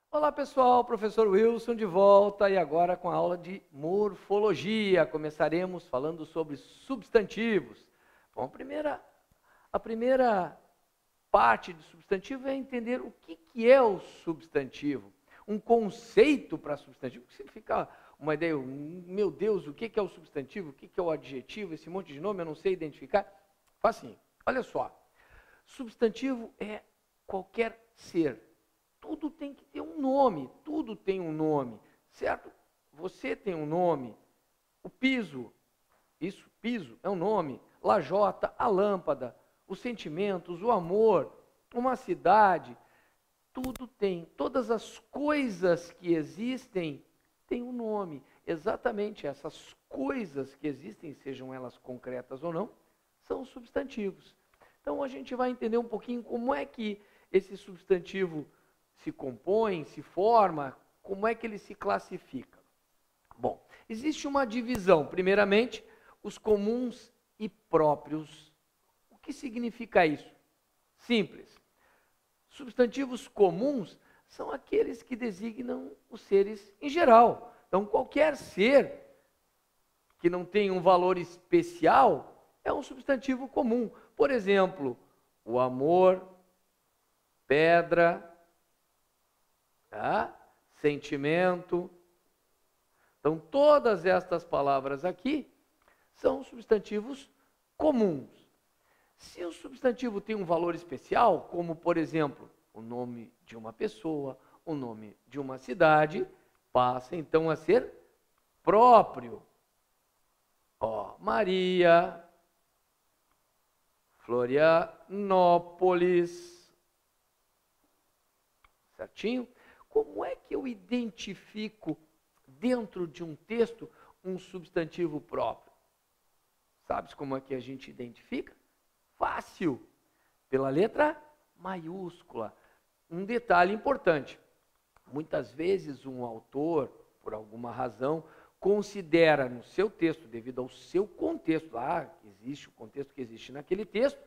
Olá pessoal, professor Wilson de volta e agora com a aula de morfologia. Começaremos falando sobre substantivos. Bom, a primeira parte de substantivo é entender o que é o substantivo. Um conceito para substantivo, que significa uma ideia, meu Deus, o que é o substantivo, o que é o adjetivo, esse monte de nome eu não sei identificar. Facinho, olha só, substantivo é qualquer ser. Tudo tem que ter um nome, tudo tem um nome, certo? Você tem um nome, o piso, isso, piso é um nome, lajota, a lâmpada, os sentimentos, o amor, uma cidade, tudo tem, todas as coisas que existem têm um nome. Exatamente essas coisas que existem, sejam elas concretas ou não, são substantivos. Então a gente vai entender um pouquinho como é que esse substantivo se compõe, se forma, como é que ele se classifica. Bom, existe uma divisão, primeiramente, os comuns e próprios. O que significa isso? Simples. Substantivos comuns são aqueles que designam os seres em geral. Então, qualquer ser que não tem um valor especial é um substantivo comum. Por exemplo, o amor, pedra, sentimento. Então, todas estas palavras aqui são substantivos comuns. Se o substantivo tem um valor especial, como, por exemplo, o nome de uma pessoa, o nome de uma cidade, passa então a ser próprio. Maria, Florianópolis. Certinho? Como é que eu identifico dentro de um texto um substantivo próprio? Sabes como é que a gente identifica? Fácil, pela letra maiúscula. Um detalhe importante, muitas vezes um autor, por alguma razão, considera no seu texto, devido ao seu contexto, existe o contexto que existe naquele texto,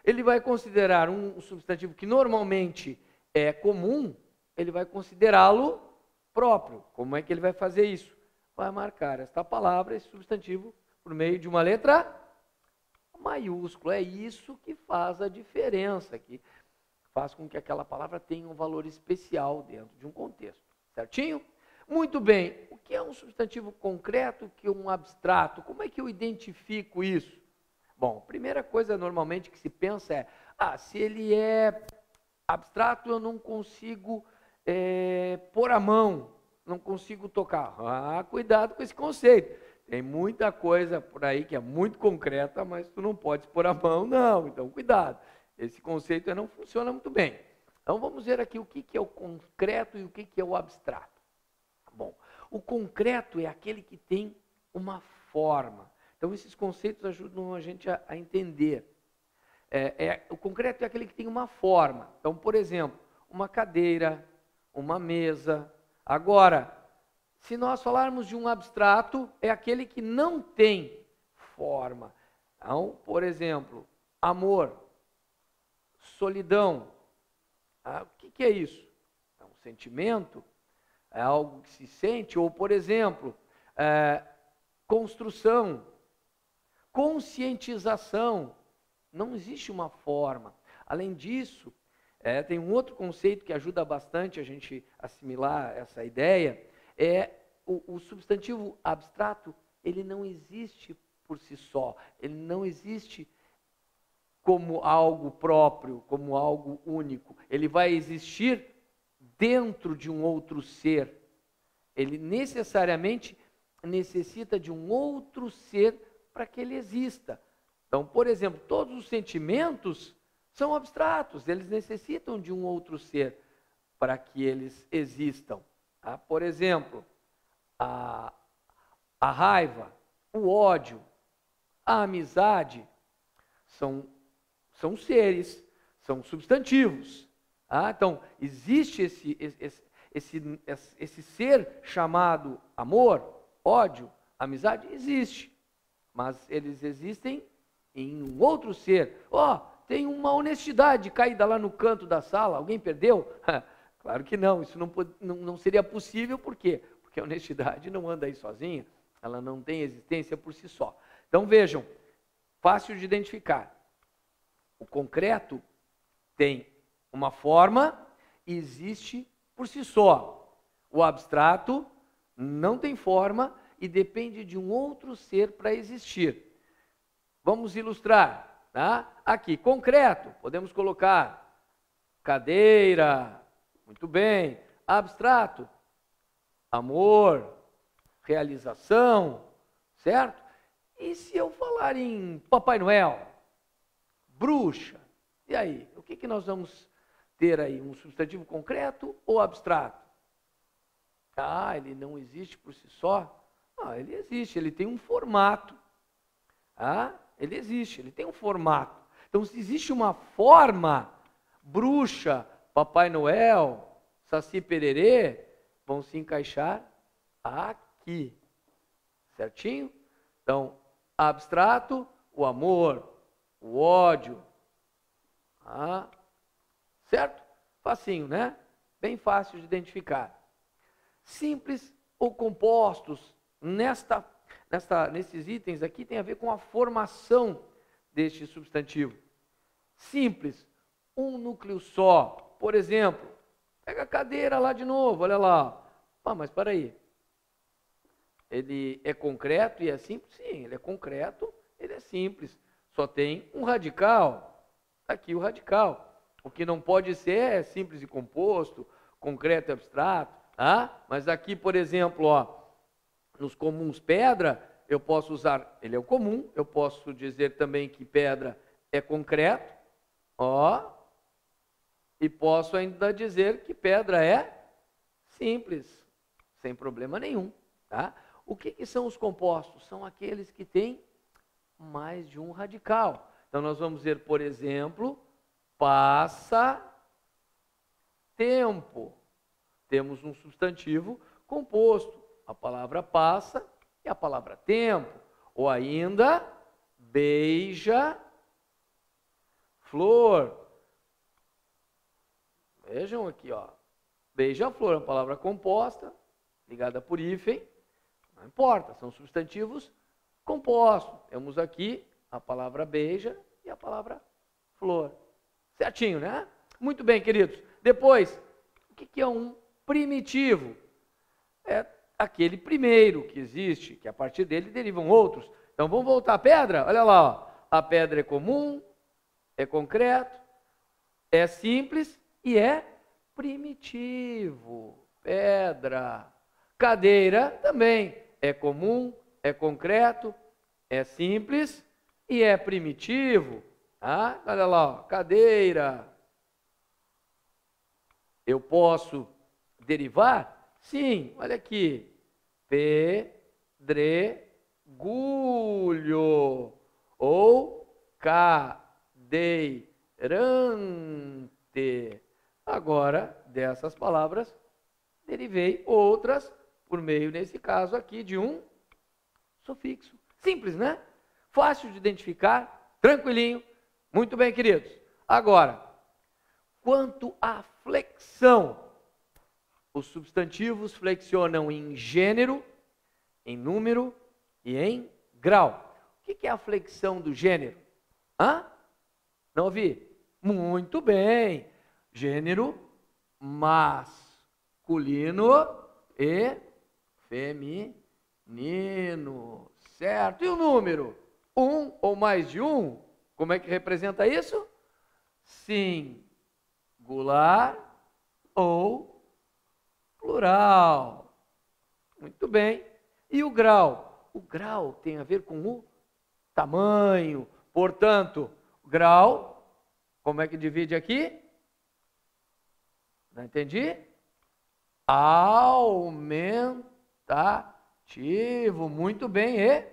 ele vai considerar um substantivo que normalmente é comum, ele vai considerá-lo próprio. Como é que ele vai fazer isso? Vai marcar esta palavra, esse substantivo, por meio de uma letra maiúscula. É isso que faz a diferença, que faz com que aquela palavra tenha um valor especial dentro de um contexto. Certinho? Muito bem. O que é um substantivo concreto, o que é um abstrato? Como é que eu identifico isso? Bom, a primeira coisa normalmente que se pensa é, se ele é abstrato, eu não consigo pôr a mão, não consigo tocar. Cuidado com esse conceito. Tem muita coisa por aí que é muito concreta, mas tu não pode pôr a mão, não. Então, cuidado. Esse conceito não funciona muito bem. Então, vamos ver aqui o que é o concreto e o que é o abstrato. Bom, o concreto é aquele que tem uma forma. Então, esses conceitos ajudam a gente a entender. O concreto é aquele que tem uma forma. Então, por exemplo, uma cadeira, uma mesa. Agora, se nós falarmos de um abstrato, é aquele que não tem forma. Então, por exemplo, amor, solidão. O que é isso? É um sentimento, é algo que se sente, ou, por exemplo, construção, conscientização. Não existe uma forma. Além disso, tem um outro conceito que ajuda bastante a gente assimilar essa ideia, o substantivo abstrato, ele não existe por si só, ele não existe como algo próprio, como algo único. Ele vai existir dentro de um outro ser. Ele necessariamente necessita de um outro ser para que ele exista. Então, por exemplo, todos os sentimentos são abstratos, eles necessitam de um outro ser para que eles existam. Por exemplo, a raiva, o ódio, a amizade são seres, são substantivos. Então, existe esse ser chamado amor, ódio, Amizade existe, mas eles existem em um outro ser. Tem uma honestidade caída lá no canto da sala, alguém perdeu? Claro que não, isso não seria possível, por quê? Porque a honestidade não anda aí sozinha, ela não tem existência por si só. Então vejam, fácil de identificar. O concreto tem uma forma e existe por si só. O abstrato não tem forma e depende de um outro ser para existir. Vamos ilustrar, tá? Aqui, concreto, podemos colocar cadeira, muito bem. Abstrato, amor, realização, certo? E se eu falar em Papai Noel, bruxa, e aí? O que nós vamos ter aí? Um substantivo concreto ou abstrato? Ele não existe por si só? Ele existe, ele tem um formato. Ele existe, ele tem um formato. Então, se existe uma forma, bruxa, Papai Noel, Saci Pererê, vão se encaixar aqui. Certinho? Então, abstrato, o amor, o ódio. Certo? Facinho, né? Bem fácil de identificar. Simples ou compostos, nesses itens aqui tem a ver com a formação deste substantivo. Simples, um núcleo só. Por exemplo, pega a cadeira lá de novo, olha lá. Mas espera aí. Ele é concreto e é simples? Sim, ele é concreto, ele é simples. Só tem um radical. Está aqui o radical. O que não pode ser é simples e composto, concreto e abstrato. Mas aqui, por exemplo, nos comuns pedra, eu posso usar, ele é o comum, eu posso dizer também que pedra é concreto, e posso ainda dizer que pedra é simples, sem problema nenhum. O que são os compostos? São aqueles que têm mais de um radical. Então, nós vamos ver, por exemplo, passa tempo. Temos um substantivo composto, a palavra passa e a palavra tempo. Ou ainda, beija, flor. Vejam aqui, beija-flor é uma palavra composta, ligada por hífen, não importa, são substantivos compostos. Temos aqui a palavra beija e a palavra flor. Certinho, né? Muito bem, queridos. Depois, o que é um primitivo? É aquele primeiro que existe, que a partir dele derivam outros. Então vamos voltar à pedra? Olha lá, a pedra é comum, é concreto, é simples e é primitivo. Pedra. Cadeira também é comum, é concreto, é simples e é primitivo. Olha lá, cadeira. Eu posso derivar? Sim, olha aqui. Pedregulho ou cadeirante. Agora, dessas palavras, derivei outras por meio, nesse caso aqui, de um sufixo. Simples, né? Fácil de identificar, tranquilinho. Muito bem, queridos. Agora, quanto à flexão, os substantivos flexionam em gênero, em número e em grau. O que é a flexão do gênero? Não ouvi? Muito bem. Gênero masculino e feminino. Certo? E o número? Um ou mais de um? Como é que representa isso? Singular ou plural. Muito bem. E o grau? O grau tem a ver com o tamanho. Portanto, grau, como é que divide aqui? Não entendi? Aumentativo. Muito bem. E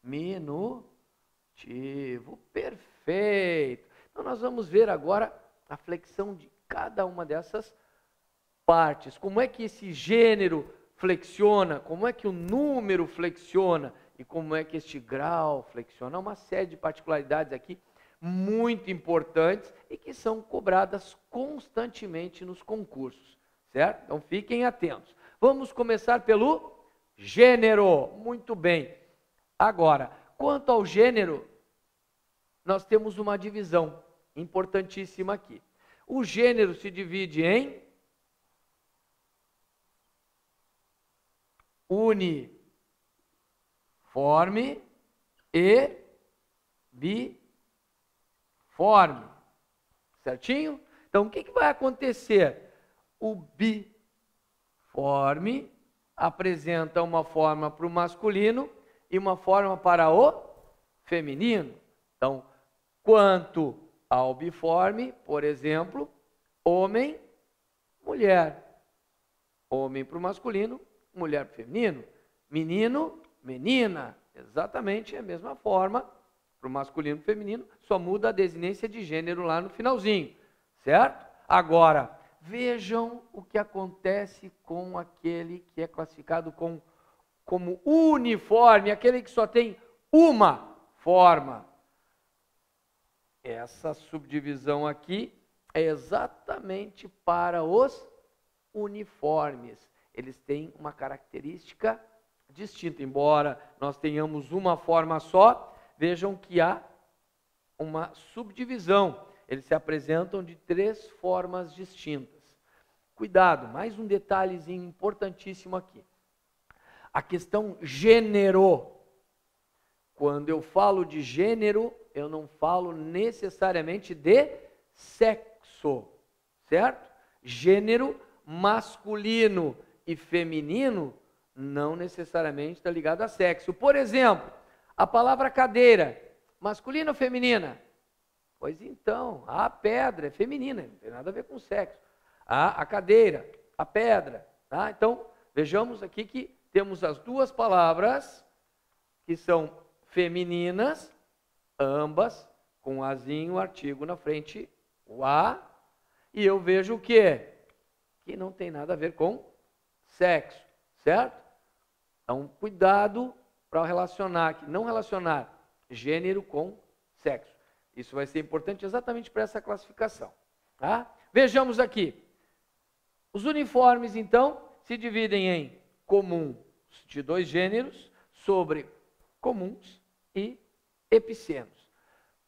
diminutivo. Perfeito. Então, nós vamos ver agora a flexão de cada uma dessas partes. Como é que esse gênero flexiona, como é que o número flexiona e como é que este grau flexiona. Uma série de particularidades aqui muito importantes e que são cobradas constantemente nos concursos, certo? Então fiquem atentos. Vamos começar pelo gênero. Muito bem. Agora, quanto ao gênero, nós temos uma divisão importantíssima aqui. O gênero se divide em uniforme e biforme. Certinho? Então, o que vai acontecer? O biforme apresenta uma forma para o masculino e uma forma para o feminino. Então, quanto ao biforme, por exemplo, homem, mulher. Homem para o masculino, mulher para o feminino. Menino, menina. Exatamente a mesma forma para o masculino e feminino, só muda a desinência de gênero lá no finalzinho, certo? Agora, vejam o que acontece com aquele que é classificado como uniforme, aquele que só tem uma forma. Essa subdivisão aqui é exatamente para os uniformes. Eles têm uma característica distinta, embora nós tenhamos uma forma só, vejam que há uma subdivisão. Eles se apresentam de 3 formas distintas. Cuidado, mais um detalhezinho importantíssimo aqui. A questão gênero. Quando eu falo de gênero, eu não falo necessariamente de sexo, certo? Gênero masculino e feminino não necessariamente está ligado a sexo. Por exemplo, a palavra cadeira, masculina ou feminina? Pois então, a pedra é feminina, não tem nada a ver com sexo. A cadeira, a pedra. Tá? Então, vejamos aqui que temos as duas palavras que são femininas, ambas com azinho, artigo na frente, o a, e eu vejo o quê? Que não tem nada a ver com sexo, certo? Então, cuidado para relacionar, não relacionar gênero com sexo. Isso vai ser importante exatamente para essa classificação. Tá? Vejamos aqui. Os uniformes, então, se dividem em comuns de 2 gêneros, sobre comuns e epicenos.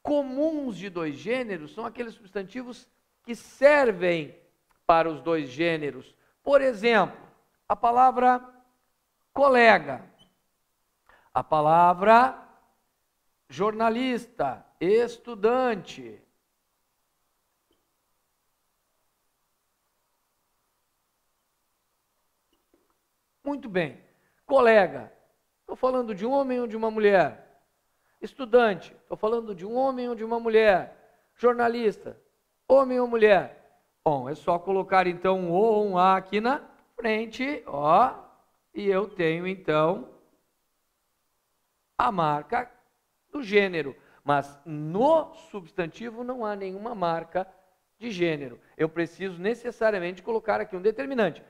Comuns de 2 gêneros são aqueles substantivos que servem para os 2 gêneros. Por exemplo, a palavra colega, a palavra jornalista, estudante. Muito bem. Colega, estou falando de um homem ou de uma mulher? Estudante, estou falando de um homem ou de uma mulher? Jornalista, homem ou mulher? Bom, é só colocar então um O ou um A aqui na frente, ó, e eu tenho então a marca do gênero. Mas no substantivo não há nenhuma marca de gênero. Eu preciso necessariamente colocar aqui um determinante.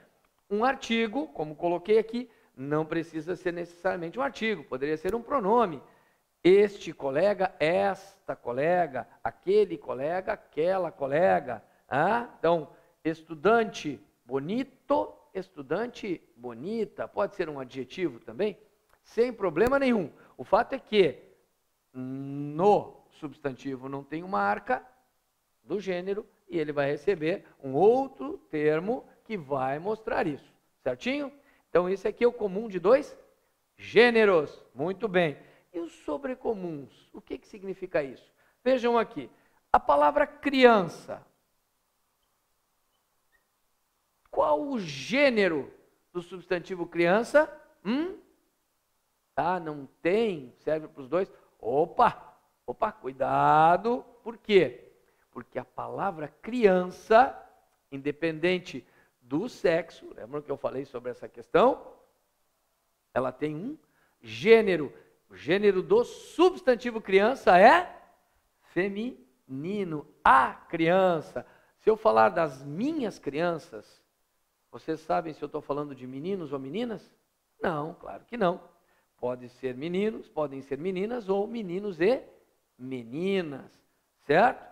Um artigo, como coloquei aqui, não precisa ser necessariamente um artigo, poderia ser um pronome. Este colega, esta colega, aquele colega, aquela colega. Ah? Então, estudante bonito, estudante bonita, pode ser um adjetivo também, sem problema nenhum. O fato é que no substantivo não tem uma marca do gênero e ele vai receber um outro termo que vai mostrar isso, certinho? Então, esse aqui é o comum de 2 gêneros. Muito bem. E os sobrecomuns? O que significa isso? Vejam aqui. A palavra criança. Qual o gênero do substantivo criança? Tá, não tem, serve para os 2. Opa, cuidado. Por quê? Porque a palavra criança, independente do sexo, lembram que eu falei sobre essa questão? Ela tem um gênero. O gênero do substantivo criança é feminino. A criança. Se eu falar das minhas crianças, Vocês sabem se eu estou falando de meninos ou meninas? Não, claro que não. Pode ser meninos, podem ser meninas ou meninos e meninas, certo?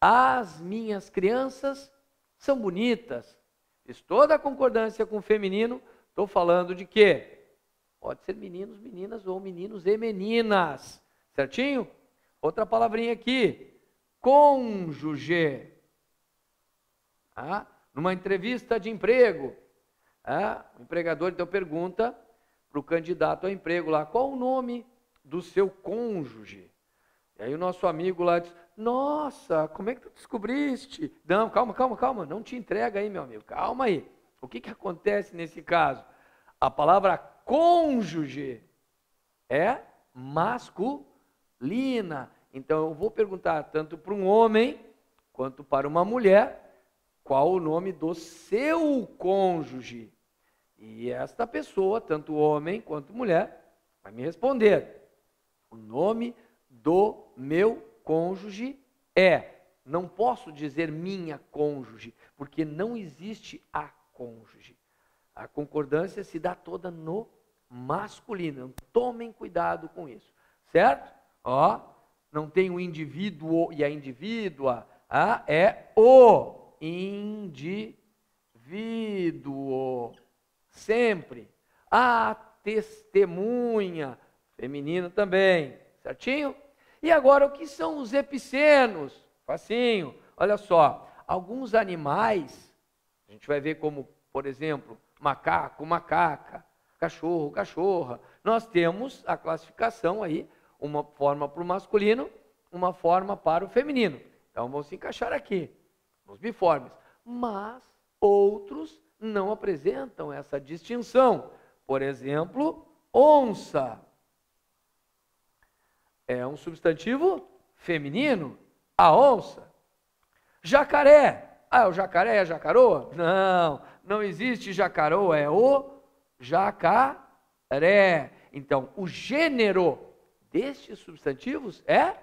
As minhas crianças são bonitas. Fiz toda a concordância com o feminino, estou falando de quê? Pode ser meninos, meninas ou meninos e meninas, certinho? Outra palavrinha aqui, cônjuge. Numa entrevista de emprego, o empregador então pergunta para o candidato ao emprego lá, qual o nome do seu cônjuge? E aí o nosso amigo lá diz, nossa, como é que tu descobriste? Não, calma, não te entrega aí, meu amigo, calma aí. O que acontece nesse caso? A palavra cônjuge é masculina. Então eu vou perguntar tanto para um homem quanto para uma mulher, qual o nome do seu cônjuge? E esta pessoa, tanto homem quanto mulher, vai me responder. O nome do meu cônjuge é. Não posso dizer minha cônjuge, porque não existe a cônjuge. A concordância se dá toda no masculino. Tomem cuidado com isso, certo? Não tem o indivíduo e a indivídua, é o indivíduo. Sempre. A testemunha, feminino também, certinho? E agora, o que são os epicenos? Facinho. Olha só, alguns animais, a gente vai ver como, por exemplo, macaco, macaca, cachorro, cachorra. Nós temos a classificação aí, uma forma para o masculino, uma forma para o feminino. Então, vão se encaixar aqui, nos biformes. Mas outros não apresentam essa distinção. Por exemplo, onça. É um substantivo feminino, a onça. Jacaré. O jacaré é a jacaroa? Não existe jacaroa, é o jacaré. Então, o gênero destes substantivos é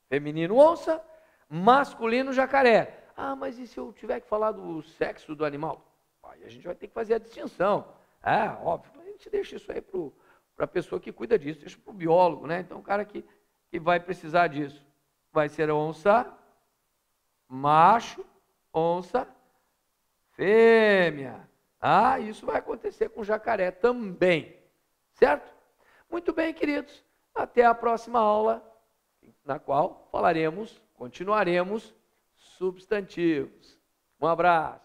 feminino onça, masculino jacaré. Mas e se eu tiver que falar do sexo do animal? Aí a gente vai ter que fazer a distinção. Óbvio, a gente deixa isso aí para a pessoa que cuida disso, deixa para o biólogo, né? Então, o cara que vai precisar disso vai ser onça, macho, onça, fêmea. Isso vai acontecer com jacaré também, certo? Muito bem, queridos. Até a próxima aula, na qual continuaremos substantivos. Um abraço.